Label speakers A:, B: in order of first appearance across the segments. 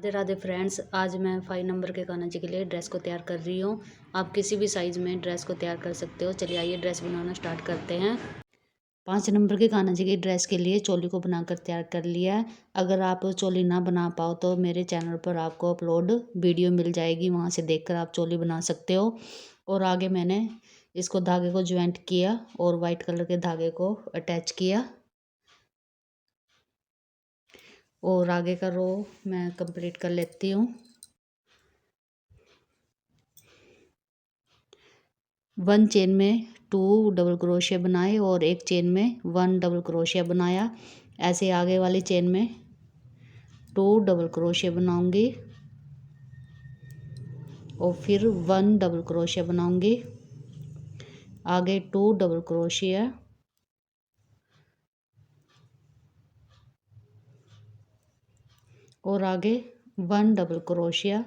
A: Radhe Radhe friends, आज मैं 5 number के कान्हा जी के लिए ड्रेस को तैयार कर रही हूँ। आप किसी भी साइज़ में ड्रेस को तैयार कर सकते हो। चलिए आइए ड्रेस बनाना स्टार्ट करते हैं। 5 नंबर के कान्हा जी की ड्रेस के लिए चोली को बनाकर तैयार कर लिया है। अगर आप चोली ना बना पाओ तो मेरे चैनल पर आपको अपलोड वीडियो मिल जाएगी, वहाँ से देखकर आप चोली बना सकते हो। और आगे मैंने इसको धागे को ज्वाइंट किया और वाइट कलर के धागे को अटैच किया। और आगे का रो मैं कंप्लीट कर लेती हूँ। 1 चेन में 2 डबल क्रोशिया बनाए और 1 चेन में 1 डबल क्रोशिया बनाया। ऐसे आगे वाली चेन में 2 डबल क्रोशिया बनाऊंगी और फिर 1 डबल क्रोशिया बनाऊंगी। आगे 2 डबल क्रोशिया और आगे 1 डबल क्रोशिया।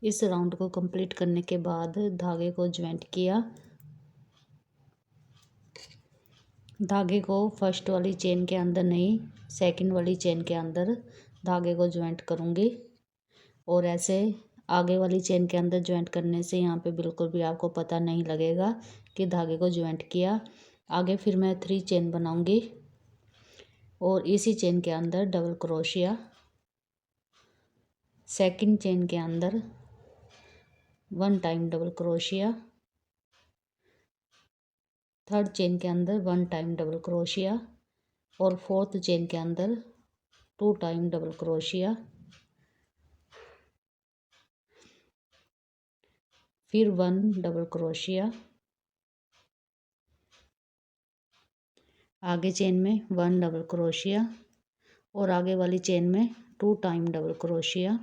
A: इस राउंड को कंप्लीट करने के बाद धागे को ज्वाइंट किया। धागे को फर्स्ट वाली चेन के अंदर नहीं, सेकंड वाली चेन के अंदर धागे को ज्वाइंट करूंगी। और ऐसे आगे वाली चेन के अंदर ज्वाइंट करने से यहाँ पे बिल्कुल भी आपको पता नहीं लगेगा कि धागे को ज्वाइंट किया। आगे फिर मैं 3 चेन बनाऊंगी और इसी चेन के अंदर डबल क्रोशिया। सेकंड चेन के अंदर 1 time double crochet. Third chain के अंदर 1 टाइम डबल क्रोशिया और फोर्थ चेन के अंदर 2 टाइम डबल क्रोशिया। फिर 1 डबल क्रोशिया। आगे चेन में 1 डबल क्रोशिया और आगे वाली चेन में 2 टाइम डबल क्रोशिया।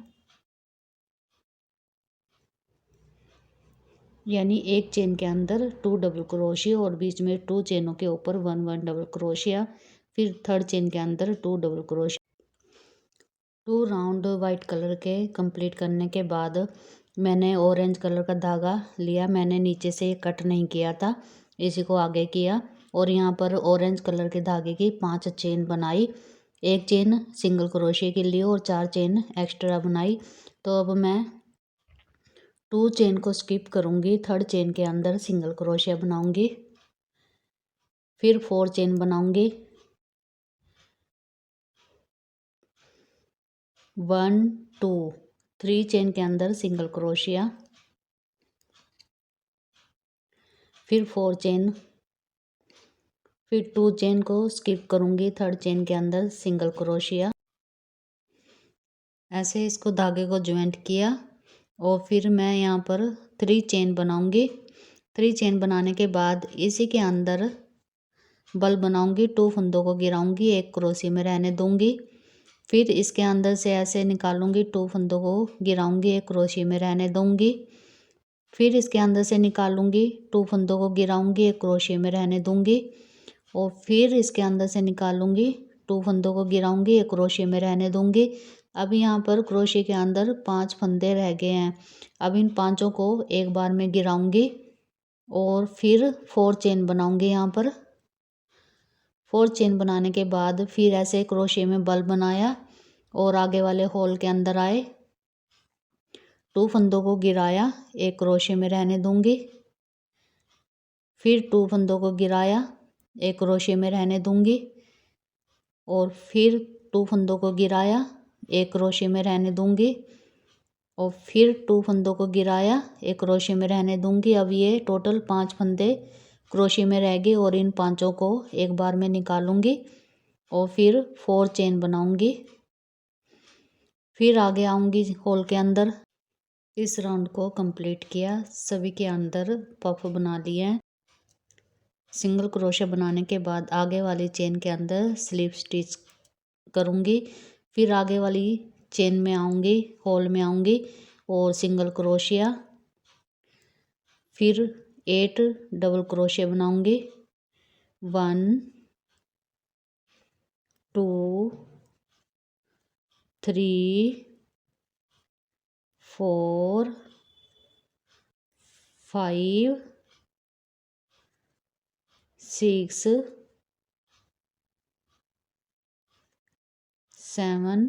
A: यानी एक चेन के अंदर 2 डबल क्रोशिया और बीच में 2 चेनों के ऊपर 1 डबल क्रोशिया। फिर थर्ड चेन के अंदर 2 double crochet. 2 round white colour के कंप्लीट करने के बाद मैंने ऑरेंज कलर का धागा लिया। मैंने नीचे से कट नहीं किया था, इसी को आगे किया और यहाँ पर ऑरेंज कलर के धागे की 5 चेन बनाई। 1 चेन सिंगल क्रोशिया के लिए और 4 चेन एक्स्ट्रा बनाई। तो अब मैं 2 चेन को स्किप करूँगी, थर्ड चेन के अंदर सिंगल क्रोशिया बनाऊँगी। फिर 4 चेन बनाऊँगी, 1 2 3 चेन के अंदर सिंगल क्रोशिया। फिर 4 चेन, फिर 2 चेन को स्किप करूँगी, थर्ड चेन के अंदर सिंगल क्रोशिया। ऐसे इसको धागे को ज्वाइंट किया और फिर मैं यहाँ पर 3 चेन बनाऊँगी। 3 चेन बनाने के बाद इसी के अंदर बल बनाऊँगी, 2 फंदों को गिराऊँगी, एक क्रोशिया में रहने दूँगी। फिर इसके अंदर से ऐसे निकालूंगी, 2 फंदों को गिराऊंगी, एक क्रोशिया में रहने दूंगी। फिर इसके अंदर से निकालूंगी, 2 फंदों को गिराऊंगी, एक क्रोशिया में रहने दूंगी। और फिर इसके अंदर से निकालूंगी, 2 फंदों को गिराऊंगी, एक क्रोशिया में रहने दूंगी। अब यहाँ पर क्रोशिया के अंदर 5 फंदे रह गए हैं। अब इन पांचों को एक बार में गिराऊंगी और फिर 4 चेन बनाऊंगी। यहाँ पर 4 चेन बनाने के बाद फिर ऐसे क्रोशिया में बल बनाया और आगे वाले होल के अंदर आए, 2 फंदों को गिराया, एक क्रोशिया में रहने दूंगी। फिर 2 फंदों को गिराया, एक क्रोशिया में रहने दूंगी और फिर 2 फंदों को गिराया, एक क्रोशिया में रहने दूंगी और फिर 2 फंदों को गिराया, एक क्रोशिया में रहने दूंगी। अब ये टोटल 5 फंदे क्रोशिया में रह गए और इन पांचों को एक बार में निकालूंगी और फिर 4 चेन बनाऊंगी। फिर आगे आऊंगी होल के अंदर। इस राउंड को कंप्लीट किया, सभी के अंदर पफ बना लिए हैं। सिंगल क्रोशिया बनाने के बाद आगे वाली चेन के अंदर स्लिप स्टिच करूंगी। फिर आगे वाली चेन में आऊंगी, होल में आऊंगी और सिंगल क्रोशिया। फिर 8 डबल क्रोशिया बनाऊंगी, 1 2 3 4 5 6 7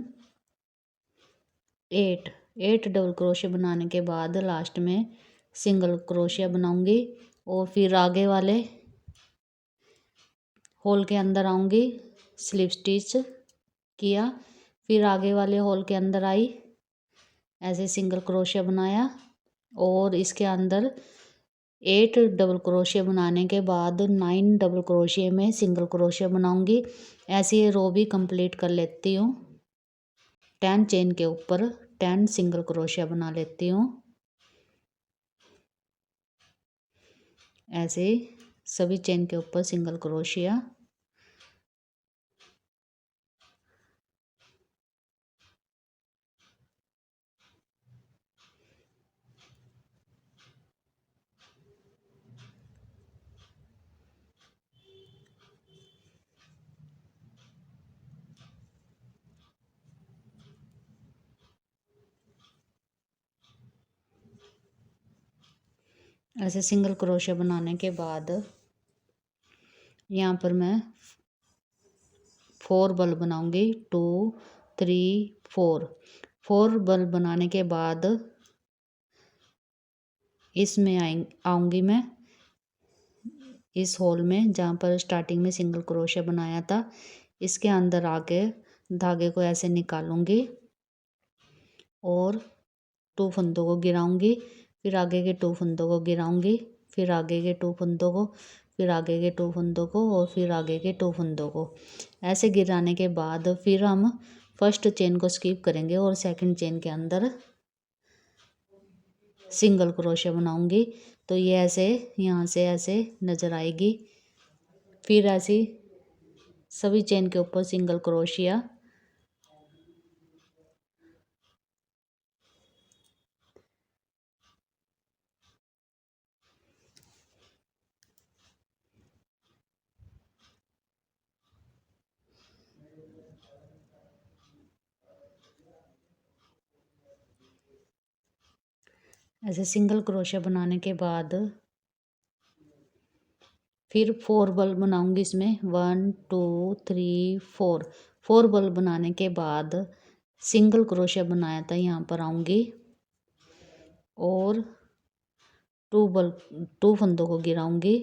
A: 8 डबल क्रोशिया बनाने के बाद लास्ट में सिंगल क्रोशिया बनाऊंगी और फिर आगे वाले होल के अंदर आऊंगी, स्लिप स्टिच किया, फिर आगे वाले होल के अंदर आई, ऐसे सिंगल क्रोशिया बनाया और इसके अंदर 8 डबल क्रोशिया बनाने के बाद 9 डबल क्रोशिया में सिंगल क्रोशिया बनाऊंगी। ऐसे ये रो भी कंप्लीट कर लेती हूँ। 10 चेन के ऊपर 10 सिंगल क्रोशिया बना लेती हूँ। ऐसे सभी चेन के ऊपर सिंगल क्रोशिया। ऐसे सिंगल क्रोशिया बनाने के बाद यहाँ पर मैं 4 बल बनाऊंगी, 2 3 4 बल बनाने के बाद इसमें आऊंगी मैं इस होल में जहाँ पर स्टार्टिंग में सिंगल क्रोशिया बनाया था। इसके अंदर आके धागे को ऐसे निकालूंगी और 2 फंदों को गिराऊंगी, फिर आगे के 2 फंदों को गिराऊंगी, फिर आगे के 2 फंदों को, फिर आगे के 2 फंदों को और फिर आगे के 2 फंदों को। ऐसे गिराने के बाद फिर हम फर्स्ट चेन को स्किप करेंगे और सेकंड चेन के अंदर सिंगल क्रोशिया बनाऊंगी। तो ये ऐसे यहाँ से ऐसे नज़र आएगी। फिर ऐसी सभी चेन के ऊपर सिंगल क्रोशिया। ऐसे सिंगल क्रोशिया बनाने के बाद फिर 4 बल बनाऊंगी इसमें, 1 2 3 4 बल बनाने के बाद सिंगल क्रोशिया बनाया था यहाँ पर आऊंगी और 2 फंदों को गिराऊंगी,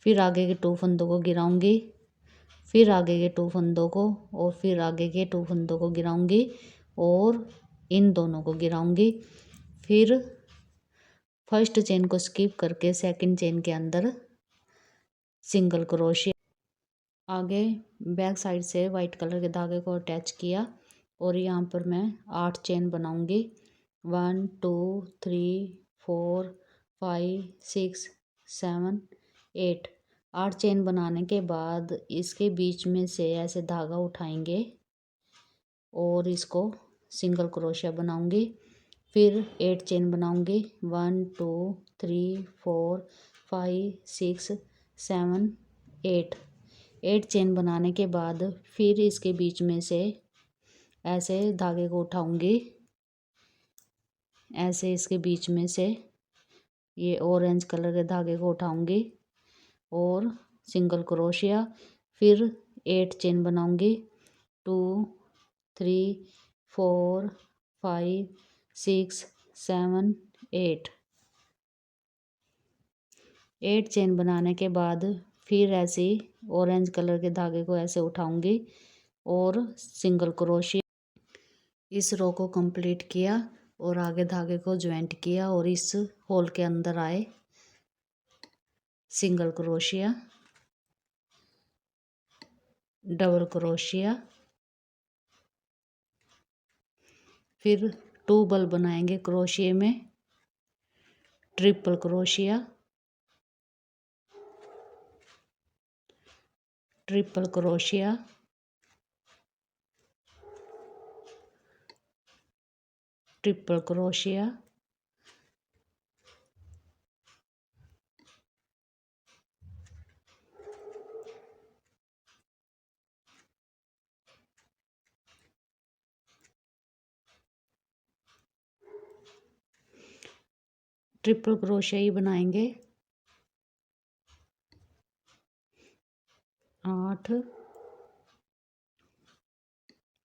A: फिर आगे के 2 फंदों को गिराऊंगी, फिर आगे के 2 फंदों को और फिर आगे के 2 फंदों को गिराऊंगी और इन दोनों को गिराऊंगी। फिर फर्स्ट चेन को स्किप करके सेकंड चेन के अंदर सिंगल क्रोशिया। आगे बैक साइड से वाइट कलर के धागे को अटैच किया और यहाँ पर मैं 8 चेन बनाऊंगी, 1 2 3 4 5 6 7 8। 8 चेन बनाने के बाद इसके बीच में से ऐसे धागा उठाएंगे और इसको सिंगल क्रोशिया बनाऊंगी। फिर 8 चेन बनाऊंगी, 1 2 3 4 5 6 7 8 चेन बनाने के बाद फिर इसके बीच में से ऐसे धागे को उठाऊंगी, ऐसे इसके बीच में से ये ऑरेंज कलर के धागे को उठाऊंगी और सिंगल क्रोशिया। फिर 8 चेन बनाऊंगी, 2 3 4 5 6 7 8 चेन बनाने के बाद फिर ऐसे ऑरेंज कलर के धागे को ऐसे उठाऊंगी और सिंगल क्रोशिया। इस रो को कंप्लीट किया और आगे धागे को ज्वाइंट किया और इस होल के अंदर आए, सिंगल क्रोशिया, डबल क्रोशिया, फिर 2 बल बनाएंगे क्रोशिये में, ट्रिपल क्रोशिया, ट्रिपल क्रोशिया, ट्रिपल क्रोशिया, ट्रिपल क्रोशिया ही बनाएंगे। 8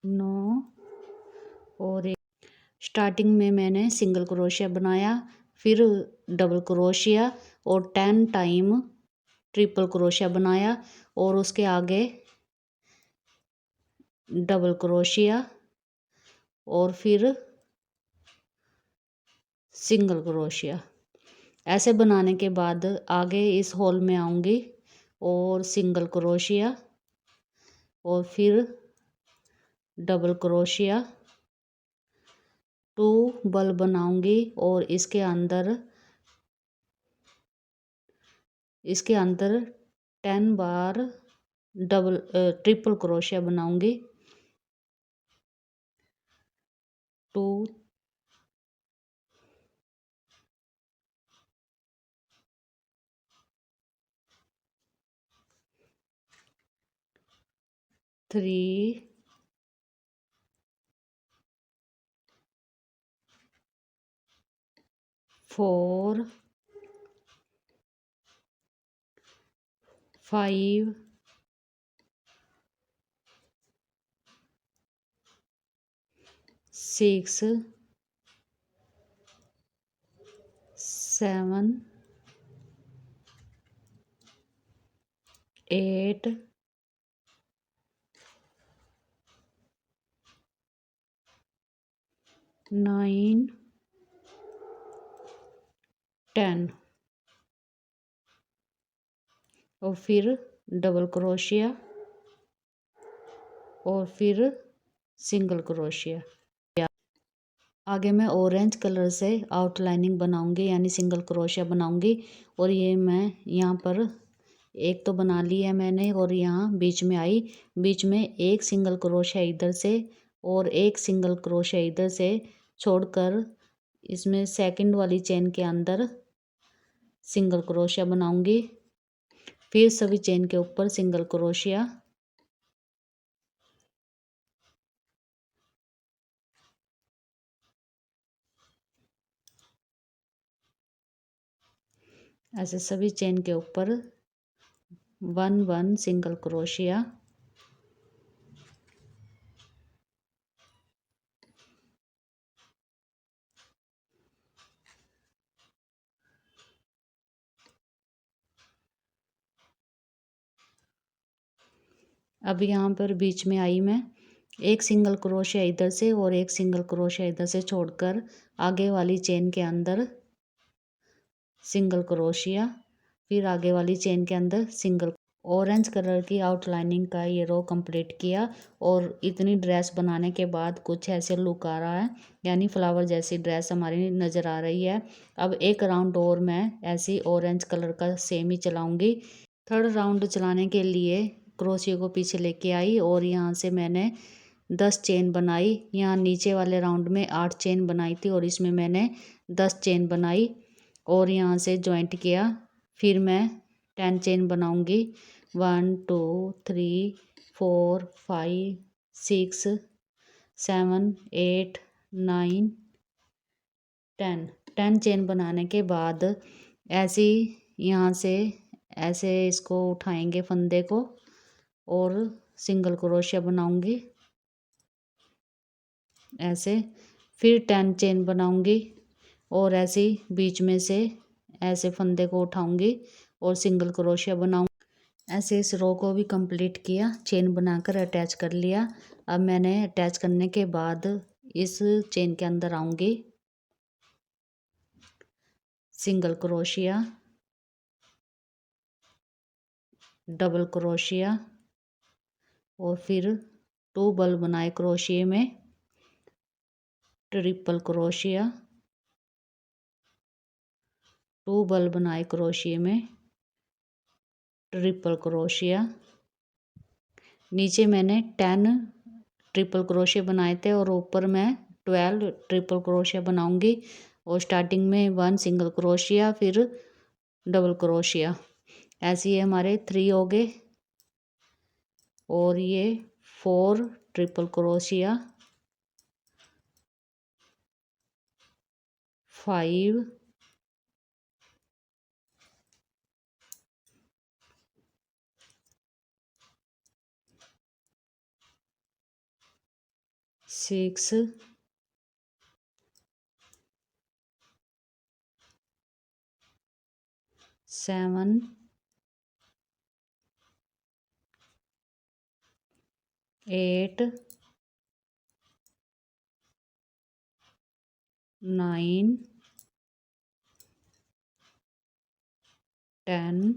A: 9 और एक। स्टार्टिंग में मैंने सिंगल क्रोशिया बनाया, फिर डबल क्रोशिया और 10 टाइम ट्रिपल क्रोशिया बनाया और उसके आगे डबल क्रोशिया और फिर सिंगल क्रोशिया। ऐसे बनाने के बाद आगे इस होल में आऊंगी और सिंगल क्रोशिया और फिर डबल क्रोशिया, 2 बल बनाऊंगी और इसके अंदर 10 बार ट्रिपल क्रोशिया बनाऊंगी। 2 3 4 5 6 7 8 9 10 और फिर डबल क्रोशिया और फिर सिंगल क्रोशिया। आगे मैं ऑरेंज कलर से आउटलाइनिंग बनाऊंगी यानी सिंगल क्रोशिया बनाऊंगी। और ये मैं यहाँ पर एक तो बना ली है मैंने और यहाँ बीच में आई, बीच में एक सिंगल क्रोशिया इधर से और एक सिंगल क्रोशिया इधर से छोड़कर इसमें सेकंड वाली चेन के अंदर सिंगल क्रोशिया बनाऊंगी। फिर सभी चेन के ऊपर सिंगल क्रोशिया, ऐसे सभी चेन के ऊपर 1 1 सिंगल क्रोशिया। अब यहाँ पर बीच में आई मैं एक सिंगल क्रोशिया इधर से और एक सिंगल क्रोशिया इधर से छोड़कर आगे वाली चेन के अंदर सिंगल क्रोशिया, फिर आगे वाली चेन के अंदर सिंगल। ऑरेंज कलर की आउटलाइनिंग का ये रो कंप्लीट किया और इतनी ड्रेस बनाने के बाद कुछ ऐसे लुक आ रहा है, यानी फ्लावर जैसी ड्रेस हमारी नज़र आ रही है। अब एक राउंड और मैं ऐसी ऑरेंज कलर का सेम ही चलाऊंगी। थर्ड राउंड चलाने के लिए क्रोशिया को पीछे लेके आई और यहाँ से मैंने 10 चेन बनाई। यहाँ नीचे वाले राउंड में 8 चेन बनाई थी और इसमें मैंने 10 चेन बनाई और यहाँ से जॉइंट किया। फिर मैं 10 चेन बनाऊंगी। 1 2 3 4 5 6 7 8 9 10 चेन बनाने के बाद ऐसे ही यहाँ से ऐसे इसको उठाएंगे फंदे को और सिंगल क्रोशिया बनाऊंगी ऐसे। फिर 10 चेन बनाऊंगी और ऐसे ही बीच में से ऐसे फंदे को उठाऊंगी और सिंगल क्रोशिया बनाऊंगी। ऐसे इस रो को भी कंप्लीट किया, चेन बनाकर अटैच कर लिया। अब मैंने अटैच करने के बाद इस चेन के अंदर आऊंगी, सिंगल क्रोशिया, डबल क्रोशिया और फिर 2 बल बनाए क्रोशिया में, ट्रिपल क्रोशिया, 2 बल बनाए क्रोशिया में, ट्रिपल क्रोशिया। नीचे मैंने 10 ट्रिपल क्रोशिया बनाए थे और ऊपर मैं 12 ट्रिपल क्रोशिया बनाऊंगी। और स्टार्टिंग में 1 सिंगल क्रोशिया फिर डबल क्रोशिया। ऐसे ही हमारे 3 हो गए और ये 4 ट्रिपल क्रोशिया, 5 6 7 8 9 10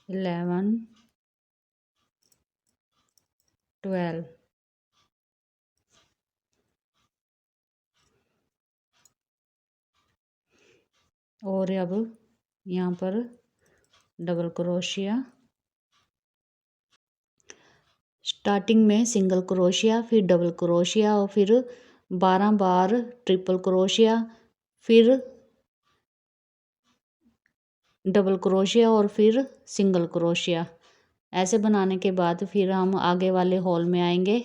A: 11 12। और अब यहाँ पर डबल क्रोशिया, स्टार्टिंग में सिंगल क्रोशिया, फिर डबल क्रोशिया और फिर 12 बार ट्रिपल क्रोशिया, फिर डबल क्रोशिया और फिर सिंगल क्रोशिया। ऐसे बनाने के बाद फिर हम आगे वाले हॉल में आएंगे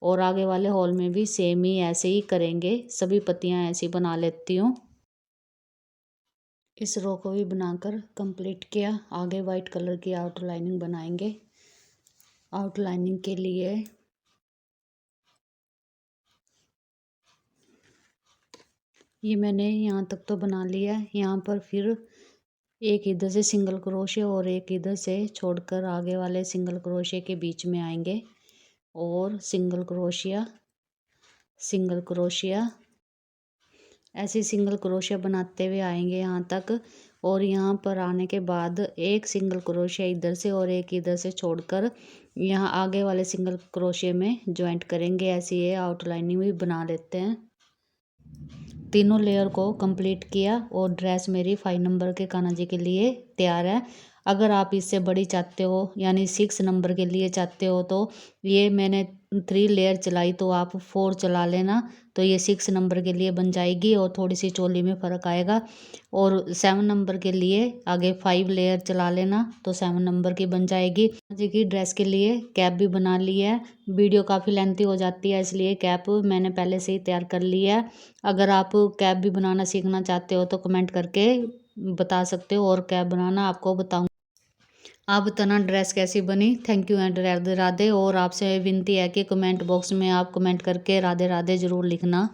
A: और आगे वाले हॉल में भी सेम ही ऐसे ही करेंगे। सभी पत्तियां ऐसी बना लेती हूँ। इस रो को भी बनाकर कंप्लीट किया। आगे वाइट कलर की आउटलाइनिंग बनाएंगे। आउटलाइनिंग के लिए ये मैंने यहाँ तक तो बना लिया है। यहाँ पर फिर एक इधर से सिंगल क्रोशिया और एक इधर से छोड़कर आगे वाले सिंगल क्रोशिया के बीच में आएंगे और सिंगल क्रोशिया, सिंगल क्रोशिया, ऐसे सिंगल क्रोशिया बनाते हुए आएंगे यहाँ तक। और यहाँ पर आने के बाद एक सिंगल क्रोशिया इधर से और एक इधर से छोड़कर यहाँ आगे वाले सिंगल क्रोशिया में ज्वाइंट करेंगे। ऐसे ये आउटलाइनिंग भी बना लेते हैं। तीनों लेयर को कंप्लीट किया और ड्रेस मेरी 5 नंबर के कान्हा जी के लिए तैयार है। अगर आप इससे बड़ी चाहते हो यानी 6 नंबर के लिए चाहते हो तो ये मैंने 3 लेयर चलाई तो आप 4 चला लेना, तो ये 6 नंबर के लिए बन जाएगी और थोड़ी सी चोली में फ़र्क आएगा। और 7 नंबर के लिए आगे 5 लेयर चला लेना तो 7 नंबर की बन जाएगी। जी की ड्रेस के लिए कैप भी बना ली है। वीडियो काफ़ी लेंथी हो जाती है इसलिए कैप मैंने पहले से ही तैयार कर लिया है। अगर आप कैप भी बनाना सीखना चाहते हो तो कमेंट करके बता सकते हो और कैप बनाना आपको बताऊँ। आप बताना ड्रेस कैसी बनी। Thank you and Radhe Radhe. और आपसे विनती है कि कमेंट बॉक्स में आप कमेंट करके राधे राधे ज़रूर लिखना।